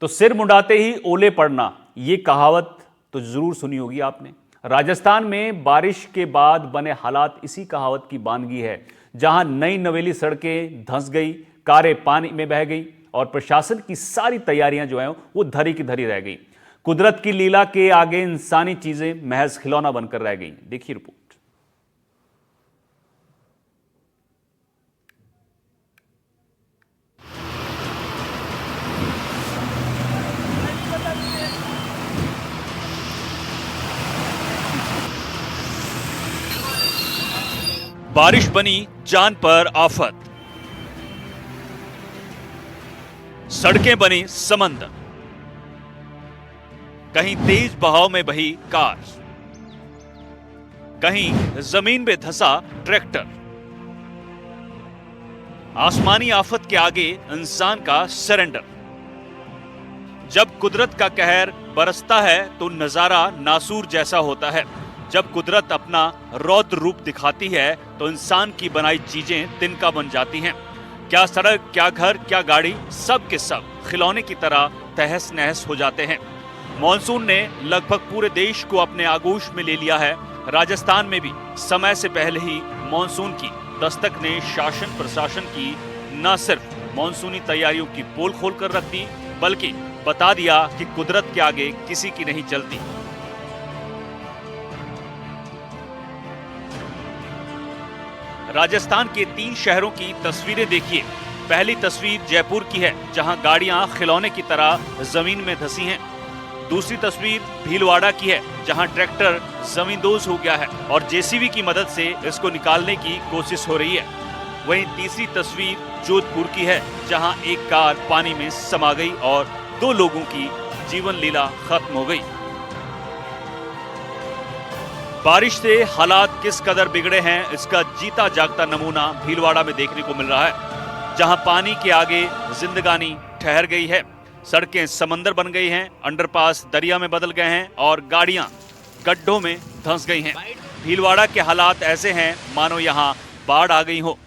तो सिर मुंडाते ही ओले पड़ना, ये कहावत तो जरूर सुनी होगी आपने। राजस्थान में बारिश के बाद बने हालात इसी कहावत की बानगी है, जहां नई नवेली सड़कें धंस गई, कारें पानी में बह गई और प्रशासन की सारी तैयारियां जो हैं वो धरी की धरी रह गई। कुदरत की लीला के आगे इंसानी चीजें महज खिलौना बनकर रह गई। देखिए रिपोर्ट। बारिश बनी जान पर आफत, सड़कें बनी समंदर, कहीं तेज बहाव में बही कार, कहीं जमीन में धंसा ट्रैक्टर। आसमानी आफत के आगे इंसान का सरेंडर। जब कुदरत का कहर बरसता है तो नजारा नासूर जैसा होता है। जब कुदरत अपना रौद्र रूप दिखाती है तो इंसान की बनाई चीजें तिनका बन जाती हैं। क्या सड़क, क्या घर, क्या गाड़ी, सब के सब खिलौने की तरह तहस नहस हो जाते हैं। मॉनसून ने लगभग पूरे देश को अपने आगोश में ले लिया है। राजस्थान में भी समय से पहले ही मॉनसून की दस्तक ने शासन प्रशासन की न सिर्फ मॉनसूनी तैयारियों की पोल खोल कर रख दी, बल्कि बता दिया कि कुदरत के आगे किसी की नहीं चलती। राजस्थान के 3 शहरों की तस्वीरें देखिए। पहली तस्वीर जयपुर की है, जहां गाड़ियां खिलौने की तरह जमीन में धंसी हैं। दूसरी तस्वीर भीलवाड़ा की है, जहां ट्रैक्टर जमींदोज हो गया है और जेसीबी की मदद से इसको निकालने की कोशिश हो रही है। वहीं तीसरी तस्वीर जोधपुर की है, जहां एक कार पानी में समा गई और 2 लोगों की जीवन लीला खत्म हो गई। बारिश से हालात किस कदर बिगड़े हैं, इसका जीता जागता नमूना भीलवाड़ा में देखने को मिल रहा है, जहां पानी के आगे जिंदगानी ठहर गई है। सड़कें समंदर बन गई हैं, अंडरपास दरिया में बदल गए हैं और गाड़ियां गड्ढों में धंस गई हैं। भीलवाड़ा के हालात ऐसे हैं मानो यहां बाढ़ आ गई हो।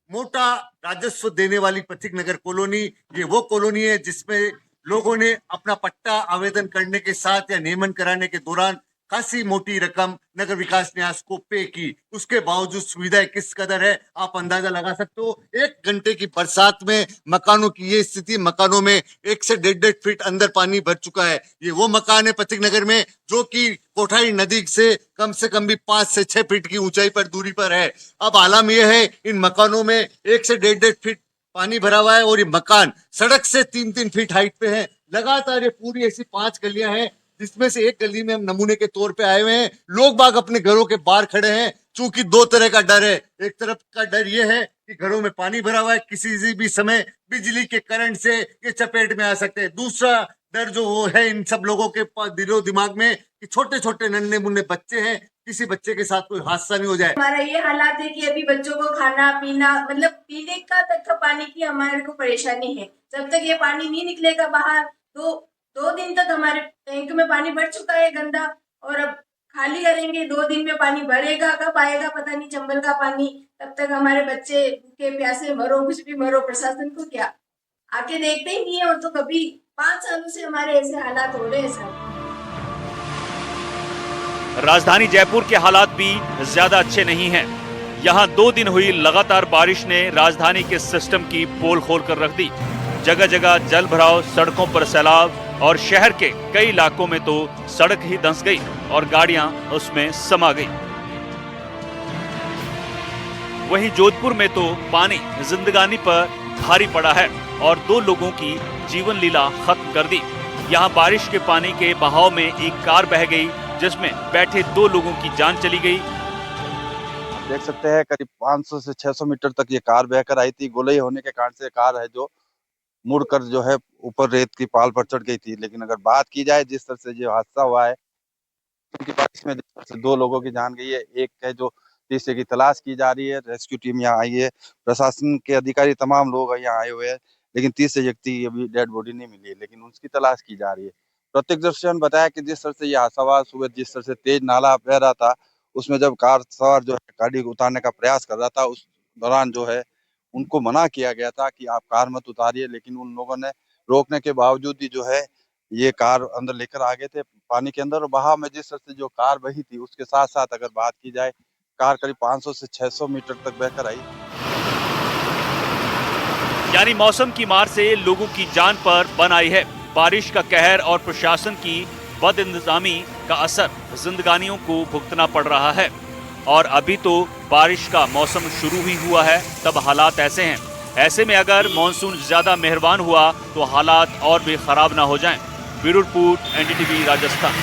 मोटा राजस्व देने वाली पथिक नगर कॉलोनी, ये वो कॉलोनी है जिसमें लोगों ने अपना पट्टा आवेदन करने के साथ या नियमन कराने के दौरान खासी मोटी रकम नगर विकास न्यास को पे की। उसके बावजूद सुविधाएं किस कदर है आप अंदाजा लगा सकते हो। 1 घंटे की बरसात में मकानों की ये स्थिति, मकानों में 1 से 1.5 फीट अंदर पानी भर चुका है। ये वो मकान है पथिक नगर में जो कि कोठारी नदी से कम भी 5 से 6 फीट की ऊंचाई पर दूरी पर है। अब आलम यह है, इन मकानों में 1 से 1.5 फीट पानी भरा हुआ है और ये मकान सड़क से 3-3 फीट हाइट पे है। लगातार ये पूरी ऐसी 5 गलियां हैं, जिसमें से एक गली में हम नमूने के तौर पे आए हुए हैं। लोग बाग अपने घरों के बाहर खड़े हैं, चूंकि 2 तरह का डर है। एक तरफ का डर यह है कि घरों में पानी भरा हुआ है, किसी भी समय बिजली के करंट से ये चपेट में आ सकते हैं। दूसरा डर जो वो है इन सब लोगों के दिलो दिमाग में कि छोटे छोटे नन्हे मुन्ने बच्चे हैं, किसी बच्चे के साथ कोई हादसा नहीं हो जाए। हमारा ये हालात है कि अभी बच्चों को खाना पीना, मतलब पीने का तक का पानी की हमारे को परेशानी है। जब तक ये पानी नहीं निकलेगा बाहर, तो 2 दिन तक हमारे टैंक में पानी भर चुका है गंदा, और अब खाली करेंगे 2 दिन में पानी भरेगा, कब आएगा पता नहीं चंबल का पानी। तब तक हमारे बच्चे भूखे प्यासे मरो, कुछ भी मरो, प्रशासन को क्या आके देखते ही नहीं है। और तो कभी 5 सालों से हमारे ऐसे हालात हो रहे हैं सर। राजधानी जयपुर के हालात भी ज्यादा अच्छे नहीं हैं। यहां 2 दिन हुई लगातार बारिश ने राजधानी के सिस्टम की पोल खोल कर रख दी। जगह जगह जल भराव, सड़कों पर सैलाब और शहर के कई इलाकों में तो सड़क ही धंस गई और गाड़ियां उसमें समा गई। वहीं जोधपुर में तो पानी जिंदगानी पर भारी पड़ा है और 2 लोगों की जीवन लीला खत्म कर दी। यहां बारिश के पानी के बहाव में एक कार बह गई, जिसमें बैठे 2 लोगों की जान चली गई। देख सकते हैं करीब 500 से 600 मीटर तक ये कार बहकर आई थी। गोलई होने के कारण से कार है जो मुड़कर जो है ऊपर रेत की पाल पर चढ़ गई थी। लेकिन अगर बात की जाए जिस तरह से जो हादसा हुआ है, क्योंकि बारिश में 2 लोगों की जान गई है, एक है जो तीसरे की तलाश की जा रही है। रेस्क्यू टीम यहाँ आई है, प्रशासन के अधिकारी तमाम लोग यहाँ आए हुए हैं, लेकिन तीसरे व्यक्ति की अभी डेड बॉडी नहीं मिली है, लेकिन उसकी तलाश की जा रही है। प्रत्यक्षदर्शियों ने बताया कि जिस तरह से यह हादसा हुआ, सुबह जिस तरह से तेज नाला बह रहा था, उसमें जब कार सवार जो है गाड़ी को उतारने का प्रयास कर रहा था, उस दौरान जो है उनको मना किया गया था कि आप कार मत उतारिए, लेकिन उन लोगों ने रोकने के बावजूद भी जो है ये कार अंदर लेकर आ गए थे पानी के अंदर। और बहाव में जिस तरह से जो कार बही थी उसके साथ साथ अगर बात की जाए, कार करीब 500 से 600 मीटर तक बहकर आई। यानी मौसम की मार से लोगों की जान पर बन आई है। बारिश का कहर और प्रशासन की बदइंतजामी का असर जिंदगानियों को भुगतना पड़ रहा है। और अभी तो बारिश का मौसम शुरू ही हुआ है, तब हालात ऐसे हैं। ऐसे में अगर मॉनसून ज्यादा मेहरबान हुआ तो हालात और भी खराब ना हो जाएं। Bureau report, NDTV Rajasthan.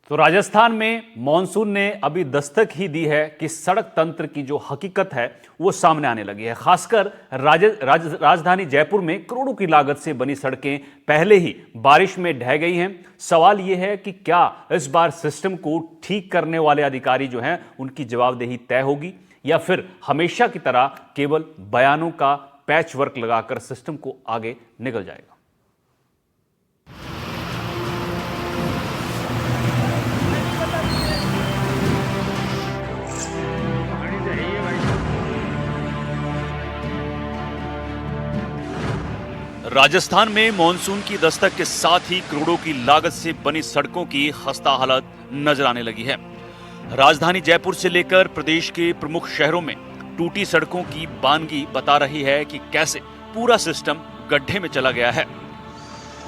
तो राजस्थान में मॉनसून ने अभी दस्तक ही दी है कि सड़क तंत्र की जो हकीकत है वो सामने आने लगी है। खासकर राजधानी जयपुर में करोड़ों की लागत से बनी सड़कें पहले ही बारिश में ढह गई हैं। सवाल यह है कि क्या इस बार सिस्टम को ठीक करने वाले अधिकारी जो हैं उनकी जवाबदेही तय होगी, या फिर हमेशा की तरह केवल बयानों का पैच वर्क लगाकर सिस्टम को आगे निकल जाएगा। राजस्थान में मॉनसून की दस्तक के साथ ही करोड़ों की लागत से बनी सड़कों की खस्ता हालत नजर आने लगी है। राजधानी जयपुर से लेकर प्रदेश के प्रमुख शहरों में टूटी सड़कों की बानगी बता रही है कि कैसे पूरा सिस्टम गड्ढे में चला गया है।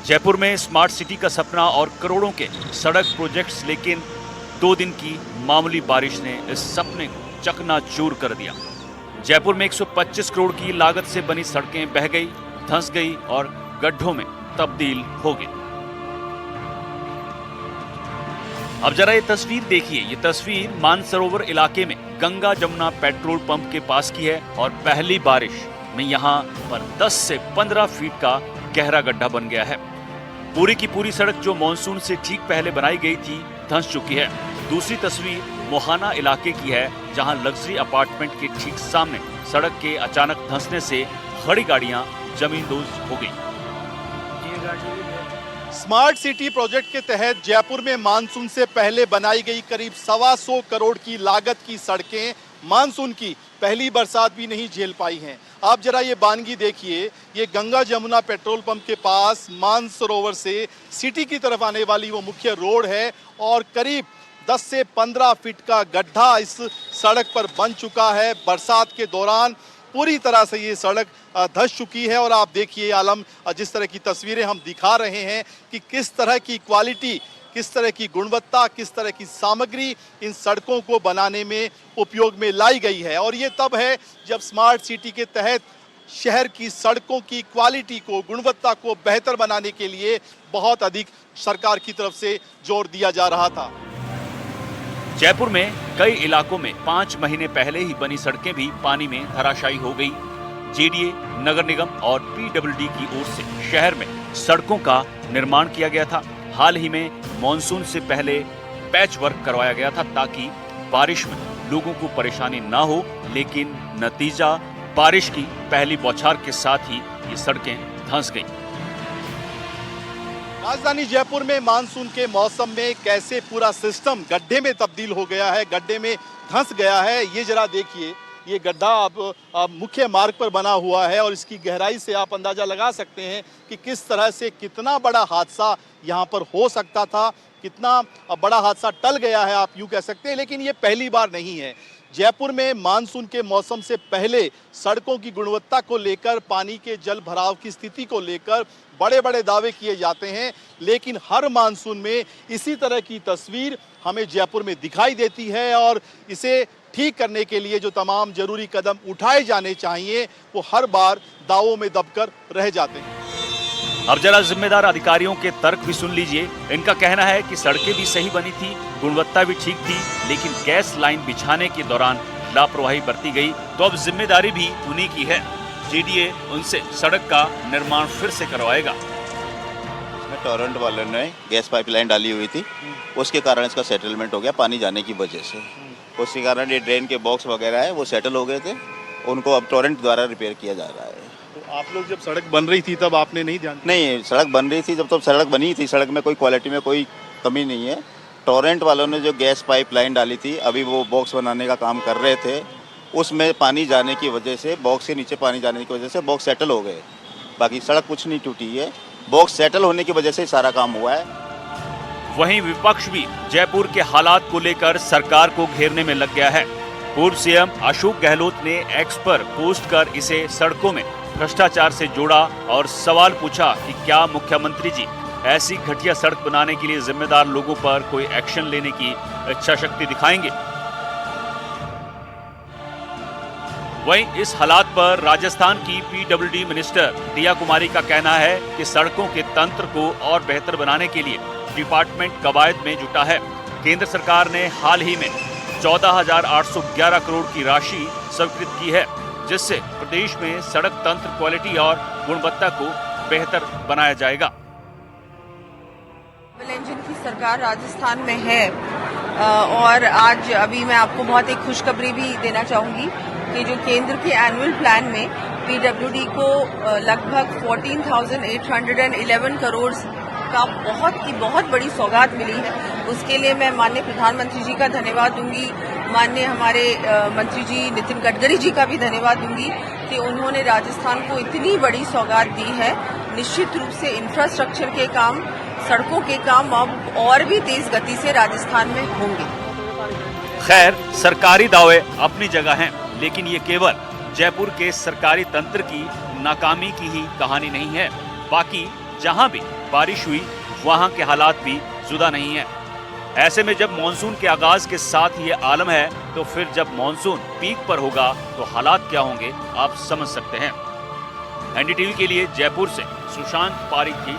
जयपुर में स्मार्ट सिटी का सपना और करोड़ों के सड़क प्रोजेक्ट्स, लेकिन 2 दिन की मामूली बारिश ने इस सपने को चकनाचूर कर दिया। जयपुर में 125 करोड़ की लागत से बनी सड़कें बह गई, धंस गई और गड्ढों में तब्दील हो गई। अब जरा ये तस्वीर देखिए। ये तस्वीर मानसरोवर इलाके में गंगा जमुना पेट्रोल पंप के पास की है और पहली बारिश में यहाँ पर 10 से 15 फीट का गहरा गड्ढा बन गया है। पूरी की पूरी सड़क जो मॉनसून से ठीक पहले बनाई गई थी धंस चुकी है। दूसरी तस्वीर मोहाना इलाके की है, जहां लग्जरी अपार्टमेंट के ठीक सामने सड़क के अचानक धंसने से खड़ी गाड़ियां जमींदोज हो गई। स्मार्ट सिटी प्रोजेक्ट के तहत जयपुर में मानसून से पहले बनाई गई करीब 125 करोड़ की लागत की सड़कें मानसून की पहली बरसात भी नहीं झेल पाई हैं। आप जरा ये बानगी देखिए। ये गंगा जमुना पेट्रोल पंप के पास मानसरोवर से सिटी की तरफ आने वाली वो मुख्य रोड है और करीब 10 से 15 फीट का गड्ढा इस सड़क पर बन चुका है। बरसात के दौरान पूरी तरह से ये सड़क धंस चुकी है और आप देखिए आलम, जिस तरह की तस्वीरें हम दिखा रहे हैं कि किस तरह की क्वालिटी, किस तरह की गुणवत्ता, किस तरह की सामग्री इन सड़कों को बनाने में उपयोग में लाई गई है। और ये तब है जब स्मार्ट सिटी के तहत शहर की सड़कों की क्वालिटी को, गुणवत्ता को बेहतर बनाने के लिए बहुत अधिक सरकार की तरफ से जोर दिया जा रहा था। जयपुर में कई इलाकों में 5 महीने पहले ही बनी सड़कें भी पानी में धराशायी हो गई। जेडीए, नगर निगम और पीडब्ल्यूडी की ओर से शहर में सड़कों का निर्माण किया गया था। हाल ही में मॉनसून से पहले पैच वर्क करवाया गया था ताकि बारिश में लोगों को परेशानी ना हो, लेकिन नतीजा बारिश की पहली बौछार के साथ ही ये सड़कें धंस गईं। राजधानी जयपुर में मानसून के मौसम में कैसे पूरा सिस्टम गड्ढे में तब्दील हो गया है, गड्ढे में धंस गया है, ये जरा देखिए। ये गड्ढा अब मुख्य मार्ग पर बना हुआ है और इसकी गहराई से आप अंदाजा लगा सकते हैं कि किस तरह से कितना बड़ा हादसा यहाँ पर हो सकता था, कितना बड़ा हादसा टल गया है, आप यूँ कह सकते हैं। लेकिन ये पहली बार नहीं है। जयपुर में मानसून के मौसम से पहले सड़कों की गुणवत्ता को लेकर, पानी के जल भराव की स्थिति को लेकर बड़े बड़े दावे किए जाते हैं, लेकिन हर मानसून में इसी तरह की तस्वीर हमें जयपुर में दिखाई देती है और इसे ठीक करने के लिए जो तमाम जरूरी कदम उठाए जाने चाहिए वो हर बार दावों में दबकर रह जाते हैं। अब जरा जिम्मेदार अधिकारियों के तर्क भी सुन लीजिए। इनका कहना है कि सड़कें भी सही बनी थी, गुणवत्ता भी ठीक थी, लेकिन गैस लाइन बिछाने के दौरान लापरवाही बरती गई, तो अब जिम्मेदारी भी उन्हीं की है। जेडीए उनसे सड़क का निर्माण फिर से करवाएगा। टोरंट वालों ने गैस पाइपलाइन डाली हुई थी, उसके कारण इसका सेटलमेंट हो गया पानी जाने की वजह से। उसके कारण ये ड्रेन के बॉक्स वगैरह है वो सेटल हो गए थे, उनको अब टोरंट द्वारा रिपेयर किया जा रहा है। तो आप लोग जब सड़क बन रही थी तब आपने नहीं ध्यान? नहीं, सड़क बन रही थी जब, तो सड़क बनी थी, सड़क में कोई क्वालिटी में कोई कमी नहीं है, टोरेंट वालों ने जो गैस पाइपलाइन डाली थी, अभी वो बॉक्स बनाने का काम कर रहे थे, उसमें पानी जाने की वजह से, बॉक्स के नीचे पानी जाने की वजह से बॉक्स सेटल हो गए। बाकी सड़क कुछ नहीं टूटी है, बॉक्स सेटल होने की वजह से सारा काम हुआ है। वहीं विपक्ष भी जयपुर के हालात को लेकर सरकार को घेरने में लग गया है। पूर्व सीएम अशोक गहलोत ने एक्स पर पोस्ट कर इसे सड़कों में भ्रष्टाचार से जोड़ा और सवाल पूछा कि क्या मुख्यमंत्री जी ऐसी घटिया सड़क बनाने के लिए जिम्मेदार लोगों पर कोई एक्शन लेने की इच्छा शक्ति दिखाएंगे। वहीं इस हालात पर राजस्थान की पीडब्ल्यूडी मिनिस्टर दिया कुमारी का कहना है कि सड़कों के तंत्र को और बेहतर बनाने के लिए डिपार्टमेंट कवायद में जुटा है। केंद्र सरकार ने हाल ही में 14,811 करोड़ की राशि स्वीकृत की है, जिससे प्रदेश में सड़क तंत्र क्वालिटी और गुणवत्ता को बेहतर बनाया जाएगा। डबल इंजन की सरकार राजस्थान में है और आज अभी मैं आपको बहुत एक खुशखबरी भी देना चाहूंगी कि जो केंद्र के एनुअल प्लान में पीडब्ल्यूडी को लगभग 14,811 करोड़ का बहुत बड़ी सौगात मिली है। उसके लिए मैं माननीय प्रधानमंत्री जी का धन्यवाद दूंगी, माननीय हमारे मंत्री जी नितिन गडकरी जी का भी धन्यवाद दूंगी कि उन्होंने राजस्थान को इतनी बड़ी सौगात दी है। निश्चित रूप से इंफ्रास्ट्रक्चर के काम, सड़कों के काम अब और भी तेज गति से राजस्थान में होंगे। खैर, सरकारी दावे अपनी जगह हैं, लेकिन ये केवल जयपुर के सरकारी तंत्र की नाकामी की ही कहानी नहीं है। बाकी जहां भी बारिश हुई वहां के हालात भी जुदा नहीं है। ऐसे में जब मॉनसून के आगाज के साथ ये आलम है, तो फिर जब मॉनसून पीक पर होगा तो हालात क्या होंगे आप समझ सकते हैं। एनडीटीवी के लिए जयपुर से सुशांत पारिक की